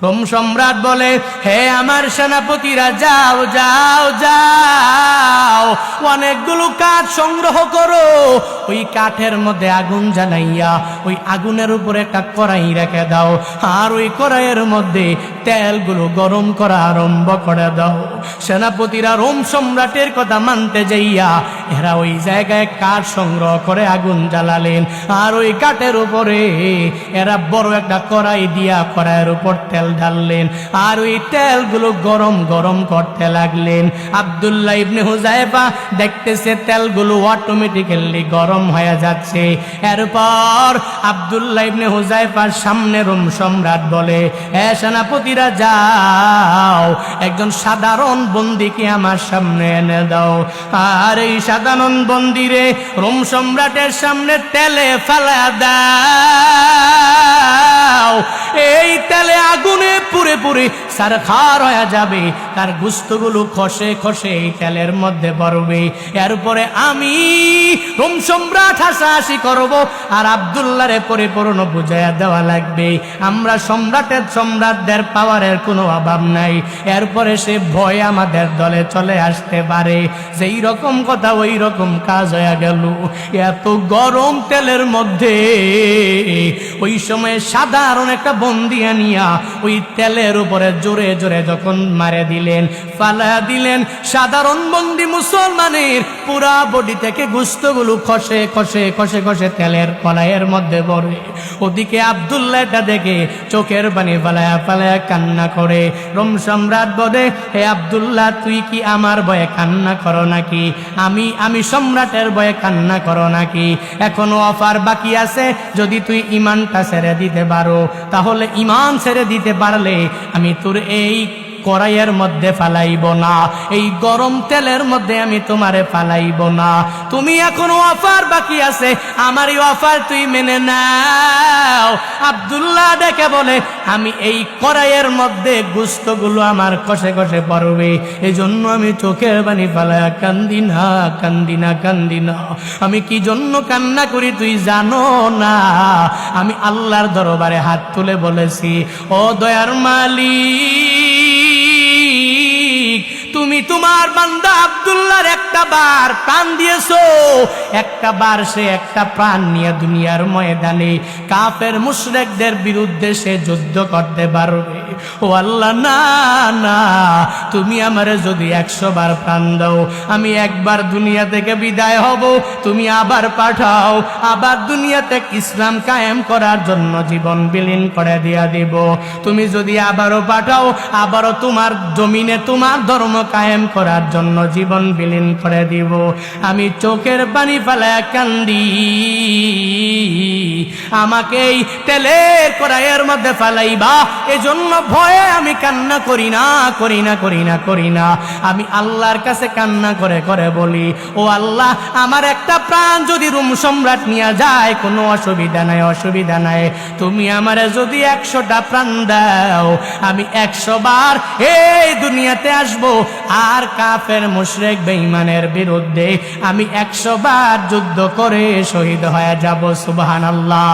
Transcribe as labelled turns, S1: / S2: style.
S1: Rome সম্রাট বলে, হে আমার সেনাপতিরা, যাও যাও যাও, অনেকগুলো কাঠ সংগ্রহ করো, ওই কাঠের মধ্যে আগুন জ্বালাইয়া ওই আগুনের উপরে একটা কড়াই রেখে দাও, আর ওই কড়াইয়ের মধ্যে তেলগুলো গরম করা আরম্ভ করে দাও। সেনাপতিরা রোম সম্রাটের কথা মানতে যাইয়া এরা ওই জায়গায় কাঠ সংগ্রহ করে আগুন জ্বালালেন, আর ওই কাঠের উপরে এরা বড় একটা কড়াই দিয়া কড়াইয়ের উপর তেল ঢাললেন, আর ওই তেলগুলো গরম গরম করতে লাগলেন। আব্দুল্লাহ ইবনে হুযায়ফা দেখতেছে তেলগুলো অটোমেটিক্যালি গরম হয়ে যাচ্ছে। এরপর আব্দুল্লাহ ইবনে হুযায়ফার সামনে রোম সম্রাট বলে, হে সেনাপতিরা, যাও, একজন সাধারণ বন্দীকে আমার সামনে এনে দাও। আর এই সাধারণ বন্দীরে রোম সম্রাটের সামনে তেলে ফেলা দাও, এই তেলে আগুনে পুড়ে পুড়ে সারখার হয়ে যাবে, তার গোশতগুলো খসে খসে এই তেলের মধ্যে পড়বে। এরপরে আমি রোম সম্রাট হাসাহাসি করব, আর আব্দুল্লাহরে পরিপূর্ণ বুঝাইয়া দেওয়া লাগবে আমরা সম্রাটদের পাওয়ারের কোনো অভাব নাই। এরপরে সে ভয় আমাদের দলে চলে আসতে পারে। যেই রকম কথা ওই রকম কাজ হয়ে গেল। এত গরম তেলের মধ্যে ওই সময় সাধারণ একটা বন্দী আনিয়া ওই তেলের উপরে জোরে জোরে যখন মারে দিলেন, ফালা দিলেন, সাধারণ বন্দী মুসলমানের পুরা বডি থেকে গোশতগুলো খসে খসে খসে খসে তেলের কড়াইয়ের মধ্যে পড়ে। ওদিকে আব্দুল্লাহ এটা দেখে চোখের পানি ফালায়া ফালায়া কান্না করে। রোম সম্রাট বলে, হে আব্দুল্লাহ, তুই কি আমার ভয়ে কান্না করো নাকি? আমি সম্রাটের ভয়ে কান্না করো নাকি? এখনো অফার বাকি আছে, যদি তুই ঈমানটা ছেড়ে দিতে পারো, তাহলে ঈমান ছেড়ে দিতে পারলে আমি তোর এই কড়াইয়ের মধ্যে ফালাইব না, এই গরম তেলের মধ্যে আমি তোমারে ফালাইব না। তুমি এখনো অফার বাকি আছে, আমার এই অফার তুই মেনে নাও। আব্দুল্লাহ ডেকে বলে, আমি এই কড়াইয়ের মধ্যে গোশতগুলো আমার কষে কষে পড়বে, এই জন্য আমি চোখের পানি ফালায়া কান্দি না কান্দি না কান্দি না। আমি কি জন্য কান্না করি তুই জানো না? আমি আল্লাহর দরবারে হাত তুলে বলেছি, ও দয়ার মালিক, তুমি তোমার বান্দা আব্দুল্লাহর একটা বার প্রাণ দিয়েছো, একটা বার সে একটা প্রাণ নিয়ে দুনিয়ার ময়দানে কাফের মুশরিকদের বিরুদ্ধে সে যুদ্ধ করতে পারবে। ও আল্লাহ, না না, তুমি আমারে যদি 100 বার প্রাণ দাও, আমি একবার দুনিয়া থেকে বিদায় হব, তুমি আবার পাঠাও, আবার দুনিয়াতে ইসলাম কায়েম করার জন্য জীবন বিলীন করে দিয়া দিব। তুমি যদি আবারও পাঠাও, আবারও তোমার জমিনে তোমার ধর্ম কায়েম করার জন্য জীবন বিলীন করে দিব। আমি চোখের পানি ফেলায় কান্দি, আমাকে এই তেলের কড়াইয়ের মধ্যে ফেলাইবা, এজন্য ভয়ে আমি কান্না করি না করি না করি না করি না। আমি আল্লাহর কাছে কান্না করে করে বলি, ও আল্লাহ, আমার একটা প্রাণ যদি রোম সম্রাট নিয়ে যায়, কোনো অসুবিধা নাই, অসুবিধা নাই। তুমি আমারে যদি 100টা প্রাণ দাও, আমি 100 বার এই দুনিয়াতে আসব, আর কাফের মুশরিক বেঈমানের বিরুদ্ধে আমি 100 বার যুদ্ধ করে শহীদ হয়ে যাব। সুবহানাল্লাহ।